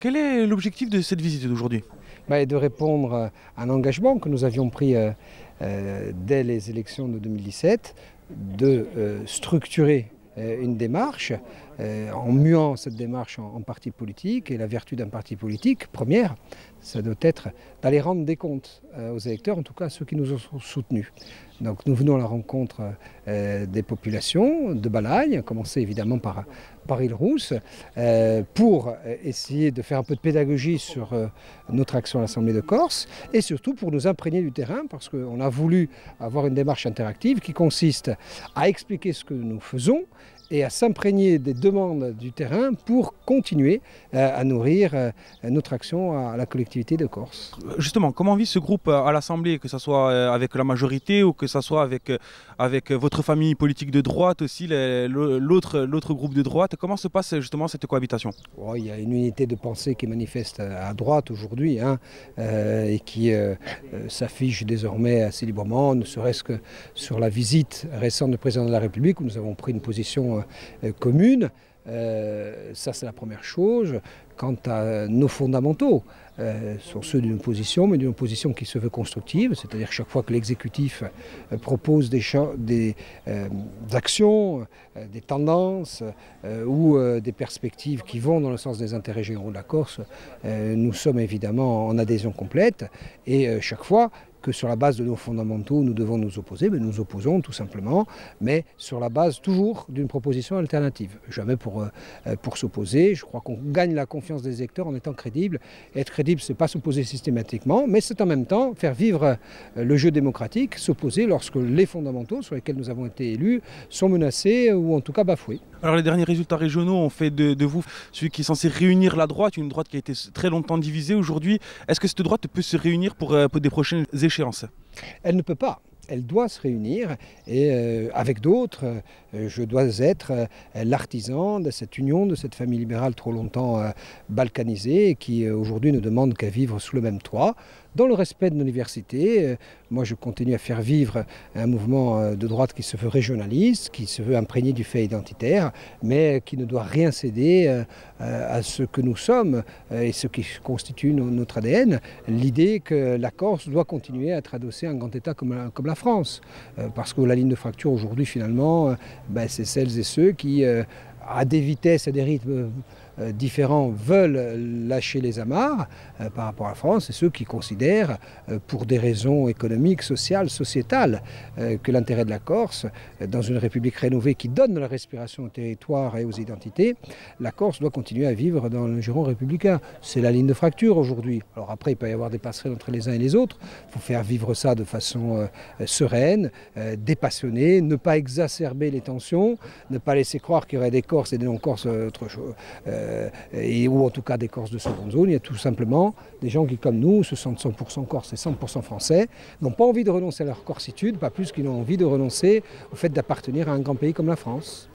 quel est l'objectif de cette visite d'aujourd'hui? De répondre à un engagement que nous avions pris dès les élections de 2017, de structurer une démarche en muant cette démarche en parti politique. Et la vertu d'un parti politique, première, ça doit être d'aller rendre des comptes aux électeurs, en tout cas à ceux qui nous ont soutenus. Donc nous venons à la rencontre des populations de Balagne, à commencer évidemment par Île-Rousse, pour essayer de faire un peu de pédagogie sur notre action à l'Assemblée de Corse et surtout pour nous imprégner du terrain, parce qu'on a voulu avoir une démarche interactive qui consiste à expliquer ce que nous faisons et à s'imprégner des demandes du terrain pour continuer à nourrir notre action à la collectivité de Corse. Justement, comment vit ce groupe à l'Assemblée, que ce soit avec la majorité ou que ce soit avec votre famille politique de droite aussi, l'autre groupe de droite? Comment se passe justement cette cohabitation? Il y a une unité de pensée qui est manifeste à droite aujourd'hui et qui s'affiche désormais assez librement, ne serait-ce que sur la visite récente du président de la République où nous avons pris une position commune. Ça, c'est la première chose. Quant à nos fondamentaux, sont ceux d'une opposition, mais d'une opposition qui se veut constructive, c'est-à-dire chaque fois que l'exécutif propose des actions, des tendances ou des perspectives qui vont dans le sens des intérêts généraux de la Corse, nous sommes évidemment en adhésion complète et chaque fois que sur la base de nos fondamentaux, nous devons nous opposer, mais nous opposons tout simplement, mais sur la base toujours d'une proposition alternative. Jamais pour s'opposer. Je crois qu'on gagne la confiance des électeurs en étant crédible. Et être crédible, ce n'est pas s'opposer systématiquement, mais c'est en même temps faire vivre le jeu démocratique, s'opposer lorsque les fondamentaux sur lesquels nous avons été élus sont menacés ou en tout cas bafoués. Alors les derniers résultats régionaux ont fait de vous celui qui est censé réunir la droite, une droite qui a été très longtemps divisée aujourd'hui. Est-ce que cette droite peut se réunir pour des prochaines échéances? Elle ne peut pas. Elle doit se réunir et avec d'autres, je dois être l'artisan de cette union, de cette famille libérale trop longtemps balkanisée et qui aujourd'hui ne demande qu'à vivre sous le même toit. Dans le respect de nos diversités, moi je continue à faire vivre un mouvement de droite qui se veut régionaliste, qui se veut imprégné du fait identitaire, mais qui ne doit rien céder à ce que nous sommes et ce qui constitue notre ADN. L'idée que la Corse doit continuer à être adossée à un grand État comme la France. Parce que la ligne de fracture aujourd'hui finalement, c'est celles et ceux qui, à des vitesses et des rythmes différents, veulent lâcher les amarres par rapport à la France, et ceux qui considèrent, pour des raisons économiques, sociales, sociétales, que l'intérêt de la Corse, dans une république rénovée qui donne de la respiration au territoire et aux identités, la Corse doit continuer à vivre dans le giron républicain. C'est la ligne de fracture aujourd'hui. Alors après, il peut y avoir des passerelles entre les uns et les autres. Il faut faire vivre ça de façon sereine, dépassionnée, ne pas exacerber les tensions, ne pas laisser croire qu'il y aurait des Corses et des non-Corses ou en tout cas des Corses de seconde zone. Il y a tout simplement des gens qui, comme nous, se sentent 100% Corses et 100% Français, n'ont pas envie de renoncer à leur corsitude, pas plus qu'ils n'ont envie de renoncer au fait d'appartenir à un grand pays comme la France.